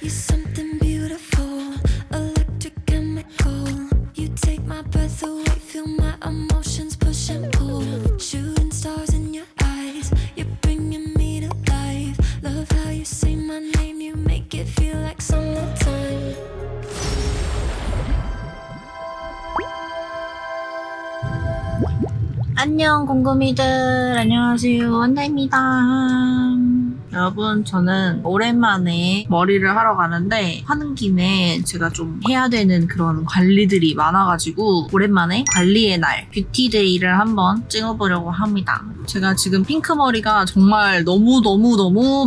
You're something beautiful, electric chemical. You take my breath away, feel my emotions push and pull. Shooting stars in your eyes, you're bringing me to life. Love how you say my name, you make it feel like summertime. 안녕 궁금이들, 안녕하세요, 원다입니다. 여러분, 저는 오랜만에 머리를 하러 가는데 하는 김에 제가 좀 해야 되는 그런 관리들이 많아가지고 오랜만에 관리의 날, 뷰티데이를 한번 찍어보려고 합니다. 제가 지금 핑크머리가 정말 너무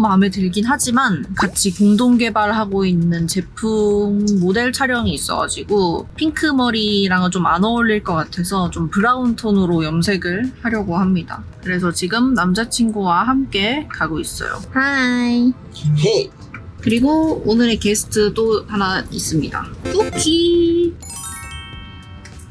마음에 들긴 하지만 같이 공동 개발하고 있는 제품 모델 촬영이 있어가지고 핑크머리랑은 좀 안 어울릴 것 같아서 좀 브라운 톤으로 염색을 하려고 합니다. 그래서 지금 남자친구와 함께 가고 있어요. 하이. 헤이. 그리고 오늘의 게스트 또 하나 있습니다. 쿠키.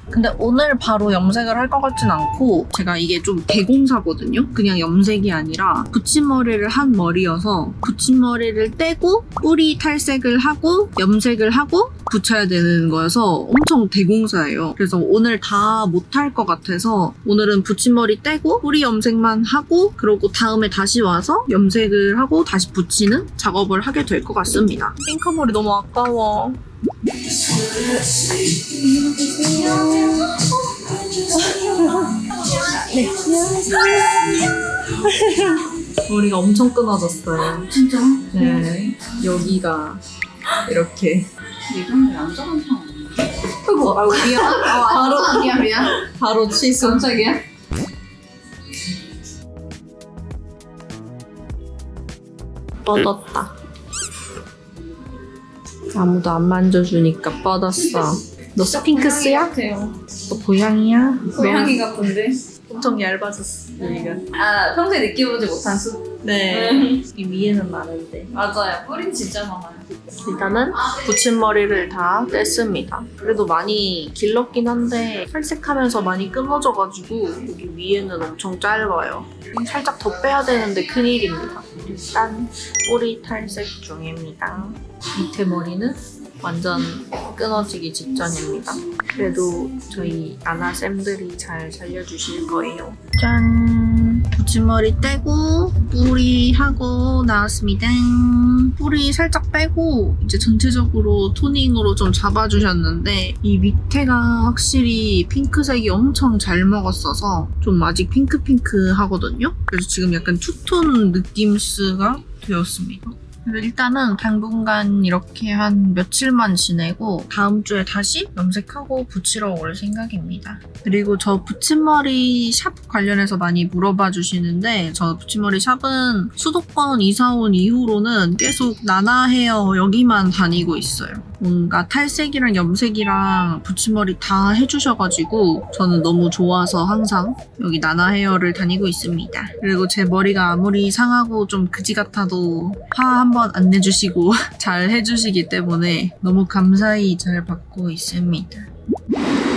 근데 오늘 바로 염색을 할 것 같진 않고 제가 이게 좀 대공사거든요? 그냥 염색이 아니라 붙임머리를 한 머리여서 붙임머리를 떼고 뿌리 탈색을 하고 염색을 하고 붙여야 되는 거여서 엄청 대공사예요. 그래서 오늘 다 못할 것 같아서 오늘은 붙임머리 떼고 뿌리 염색만 하고 그러고 다음에 다시 와서 염색을 하고 다시 붙이는 작업을 하게 될 것 같습니다. 핑크머리 너무 아까워. 네. 머리가 엄청 끊어졌어요. 진짜? 네. 여기가 이렇게. 예전에 얌전한 편 아니야? 아이고, 미안. 바로, 미안. 바로 취소. 깜짝이야? 뻗었다. 아무도 안 만져주니까 뻗었어. 너 스핑크스야? 같아요. 너 고양이야? 고양이 같은데? 엄청 얇아졌어, 여기가. 아, 평소에 느껴보지 못한 수? 네. 이 위에는 많은데. 맞아요. 뿌린 진짜 많아요. 일단은 붙임머리를 다 뗐습니다. 그래도 많이 길렀긴 한데 탈색하면서 많이 끊어져가지고 여기 위에는 엄청 짧아요. 살짝 더 빼야 되는데 큰일입니다. 일단 뿌리 탈색 중입니다. 밑에 머리는 완전 끊어지기 직전입니다. 그래도 저희 아나쌤들이 잘 살려주실 거예요. 짠! 붙임머리 떼고 뿌리 하고 나왔습니다. 뿌리 살짝 빼고 이제 전체적으로 토닝으로 좀 잡아주셨는데 이 밑에가 확실히 핑크색이 엄청 잘 먹었어서 좀 아직 핑크핑크 하거든요. 그래서 지금 약간 투톤 느낌스가 되었습니다. 그래서 일단은 당분간 이렇게 한 며칠만 지내고 다음 주에 다시 염색하고 붙이러 올 생각입니다. 그리고 저 붙임머리 샵 관련해서 많이 물어봐 주시는데 저 붙임머리 샵은 수도권 이사 온 이후로는 계속 나나헤어 여기만 다니고 있어요. 뭔가 탈색이랑 염색이랑 붙임머리 다 해주셔가지고 저는 너무 좋아서 항상 여기 나나헤어를 다니고 있습니다. 그리고 제 머리가 아무리 상하고 좀 그지 같아도 화 한번 안 내주시고 잘 해주시기 때문에 너무 감사히 잘 받고 있습니다.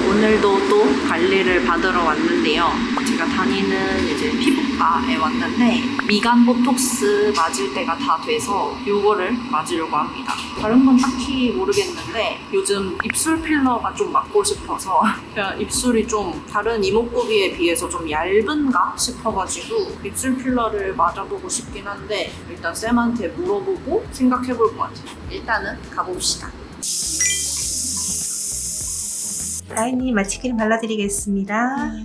오늘도 또 관리를 받으러 왔는데요. 제가 다니는 이제 피부과에 왔는데 미간 보톡스 맞을 때가 다 돼서 이거를 맞으려고 합니다. 다른 건 딱히 모르겠는데 요즘 입술 필러가 좀 맞고 싶어서 그냥 입술이 좀 다른 이목구비에 비해서 좀 얇은가 싶어가지고 입술 필러를 맞아보고 싶긴 한데 일단 쌤한테 물어보고 생각해볼 것 같아요. 일단은 가봅시다. 다인님 마취크림 발라드리겠습니다.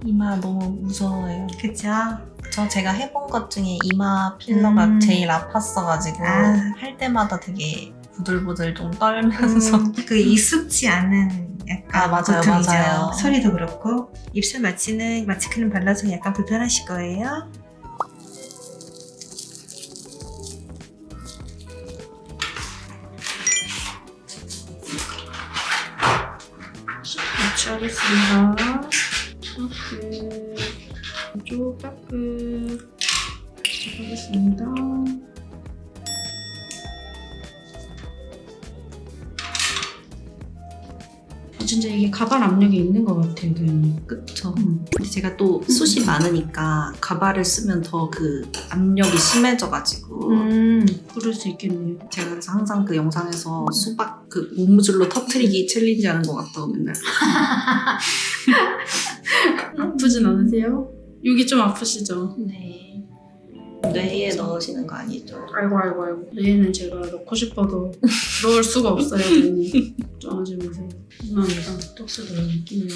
이마 너무 무서워요. 그쵸? 제가 해본 것 중에 이마 필러가 제일 아팠어가지고 할 때마다 되게 부들부들 좀 떨면서 그 익숙지 않은 약간 맞아요, 고통이죠. 맞아요. 소리도 그렇고 입술 마취는 마취크림 발라서 약간 불편하실 거예요. 마취하겠습니다. 왼쪽 따뜻 하겠습니다. 진짜 이게 가발 압력이 있는 것 같아요, 도현님. 그쵸. 근데 제가 또 숱이 많으니까 가발을 쓰면 더 그 압력이 심해져가지고 그럴 수 있겠네요. 제가 그래서 항상 그 영상에서 수박 그 고무줄로 터트리기 챌린지 하는 것 같다고 맨날. 아프진 않으세요? 여기 좀 아프시죠? 네. 뇌에 넣으시는 거 아니죠? 아이고. 뇌에는 제가 넣고 싶어도 넣을 수가 없어요, 도현님. 걱정하지 마세요. 감사합니다. 떡스 넣을게요.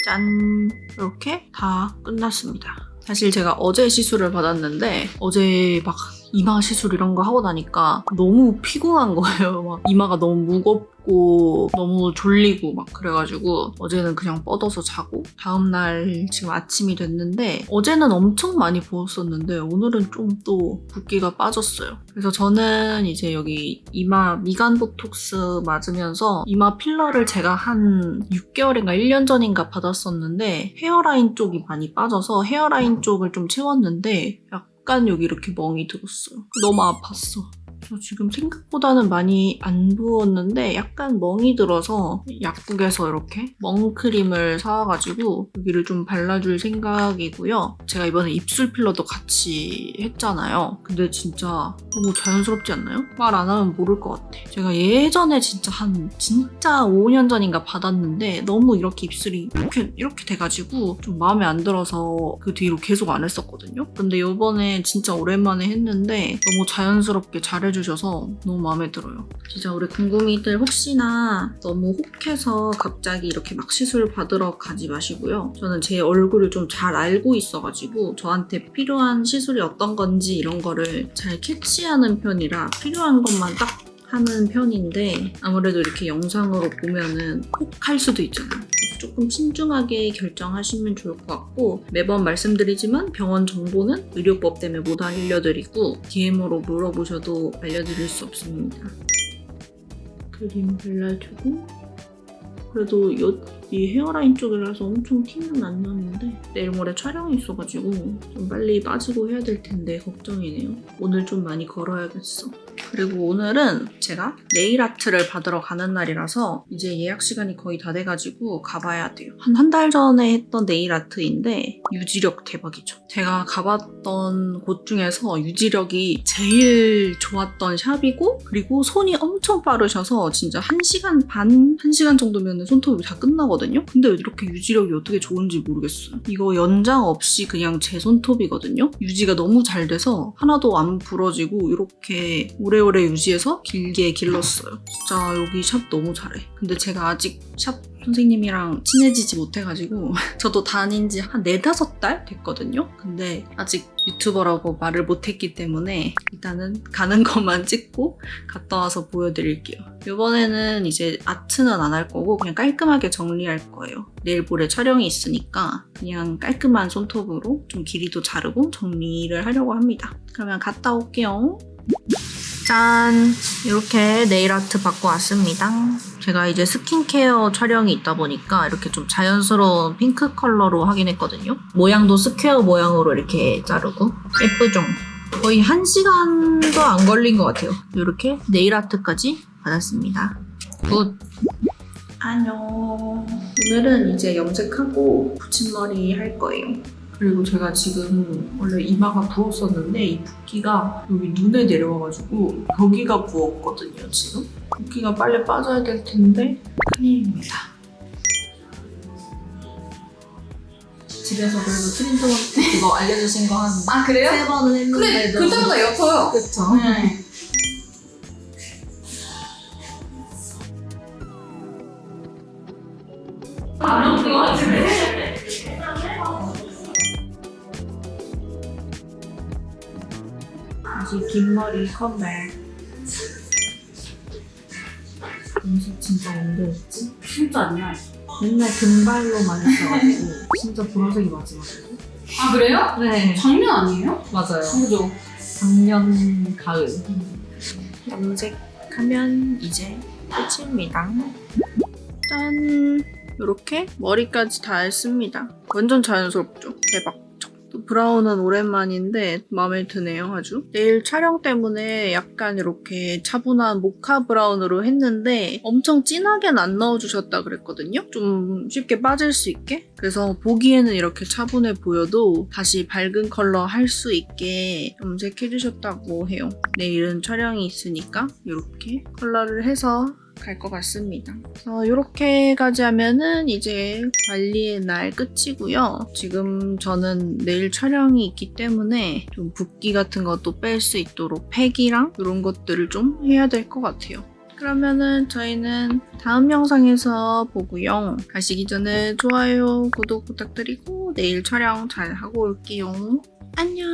짠! 이렇게 다 끝났습니다. 사실 제가 어제 시술을 받았는데 어제 막 이마 시술 이런 거 하고 나니까 너무 피곤한 거예요. 막 이마가 너무 무겁고 너무 졸리고 막 그래가지고 어제는 그냥 뻗어서 자고 다음날 지금 아침이 됐는데 어제는 엄청 많이 부었었는데 오늘은 좀 또 붓기가 빠졌어요. 그래서 저는 이제 여기 이마 미간 보톡스 맞으면서 이마 필러를 제가 한 6개월인가 1년 전인가 받았었는데 헤어라인 쪽이 많이 빠져서 헤어라인 쪽을 좀 채웠는데 약간 여기 이렇게 멍이 들었어요. 너무 아팠어. 저 지금 생각보다는 많이 안 부었는데 약간 멍이 들어서 약국에서 이렇게 멍크림을 사와가지고 여기를 좀 발라줄 생각이고요. 제가 이번에 입술 필러도 같이 했잖아요. 근데 진짜 너무 자연스럽지 않나요? 말 안 하면 모를 것 같아. 제가 예전에 진짜 5년 전인가 받았는데 너무 이렇게 입술이 이렇게 돼가지고 좀 마음에 안 들어서 그 뒤로 계속 안 했었거든요. 근데 이번에 진짜 오랜만에 했는데 너무 자연스럽게 잘해주셔서 너무 마음에 들어요. 진짜 우리 궁금이들 혹시나 너무 혹해서 갑자기 이렇게 막 시술 받으러 가지 마시고요. 저는 제 얼굴을 좀 잘 알고 있어가지고 저한테 필요한 시술이 어떤 건지 이런 거를 잘 캐치하는 편이라 필요한 것만 딱 하는 편인데 아무래도 이렇게 영상으로 보면은 혹할 수도 있잖아요. 그래서 조금 신중하게 결정하시면 좋을 것 같고 매번 말씀드리지만 병원 정보는 의료법 때문에 못 알려드리고 DM으로 물어보셔도 알려드릴 수 없습니다. 크림 발라주고 그래도 이 헤어라인 쪽이라서 엄청 티는 안 나는데 내일 모레 촬영이 있어가지고 좀 빨리 빠지고 해야 될 텐데 걱정이네요. 오늘 좀 많이 걸어야겠어. 그리고 오늘은 제가 네일 아트를 받으러 가는 날이라서 이제 예약 시간이 거의 다 돼가지고 가봐야 돼요. 한 달 전에 했던 네일 아트인데 유지력 대박이죠. 제가 가봤던 곳 중에서 유지력이 제일 좋았던 샵이고 그리고 손이 엄청 빠르셔서 진짜 1시간 반? 1시간 정도면 손톱이 다 끝나거든요? 근데 이렇게 유지력이 어떻게 좋은지 모르겠어요. 이거 연장 없이 그냥 제 손톱이거든요? 유지가 너무 잘 돼서 하나도 안 부러지고 이렇게 오래오래 유지해서 길게 길렀어요. 진짜 여기 샵 너무 잘해. 근데 제가 아직 샵 선생님이랑 친해지지 못해가지고 저도 다닌 지 한 4-5달 됐거든요. 근데 아직 유튜버라고 말을 못했기 때문에 일단은 가는 것만 찍고 갔다 와서 보여드릴게요. 이번에는 이제 아트는 안 할 거고 그냥 깔끔하게 정리할 거예요. 내일 모레 촬영이 있으니까 그냥 깔끔한 손톱으로 좀 길이도 자르고 정리를 하려고 합니다. 그러면 갔다 올게요. 짠! 이렇게 네일 아트 받고 왔습니다. 제가 이제 스킨케어 촬영이 있다 보니까 이렇게 좀 자연스러운 핑크 컬러로 하긴 했거든요. 모양도 스퀘어 모양으로 이렇게 자르고 예쁘죠? 거의 1시간도 안 걸린 것 같아요. 이렇게 네일 아트까지 받았습니다. 굿! 안녕. 오늘은 이제 염색하고 붙임머리 할 거예요. 그리고 제가 지금 원래 이마가 부었었는데 이 붓기가 여기 눈에 내려와가지고 여기가 부었거든요, 지금. 붓기가 빨리 빠져야 될 텐데 큰일입니다. 집에서 그래도 트리트먼트 이거 알려주신 거 한 아 그래요? 3번은 근데 했는데도 그때보다 옅어요. 그쵸? 네. 안 먹는 것 같은데. 다시 긴 머리 컴백. 음식 진짜 언제 했지? 진짜 안 나요. 맨날 금발로만 했어가지고 진짜 보라색이 마지막이에요. 아 그래요? 네, 작년 아니에요? 맞아요. 그죠. 작년 가을. 염색하면 이제 끝입니다. 짠! 이렇게 머리까지 다 했습니다. 완전 자연스럽죠? 대박. 브라운은 오랜만인데 마음에 드네요, 아주. 내일 촬영 때문에 약간 이렇게 차분한 모카 브라운으로 했는데 엄청 진하게는 안 넣어주셨다 그랬거든요? 좀 쉽게 빠질 수 있게? 그래서 보기에는 이렇게 차분해 보여도 다시 밝은 컬러 할 수 있게 염색해주셨다고 해요. 내일은 촬영이 있으니까 이렇게 컬러를 해서 갈 것 같습니다. 그래서 이렇게까지 하면은 이제 관리의 날 끝이고요. 지금 저는 내일 촬영이 있기 때문에 좀 붓기 같은 것도 뺄 수 있도록 팩이랑 이런 것들을 좀 해야 될 것 같아요. 그러면은 저희는 다음 영상에서 보고요. 가시기 전에 좋아요, 구독 부탁드리고 내일 촬영 잘 하고 올게요. 안녕!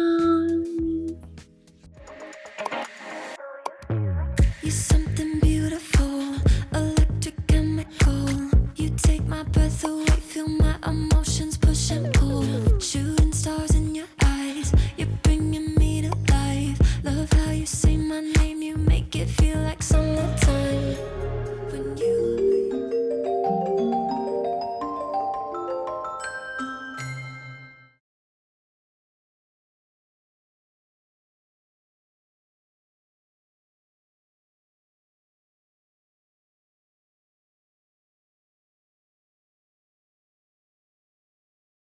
You're something beautiful, electric chemical. You take my breath away, feel my emotions push and pull. Shooting stars in your eyes, you're bringing me to life. Love how you say my name, you make it feel like summertime.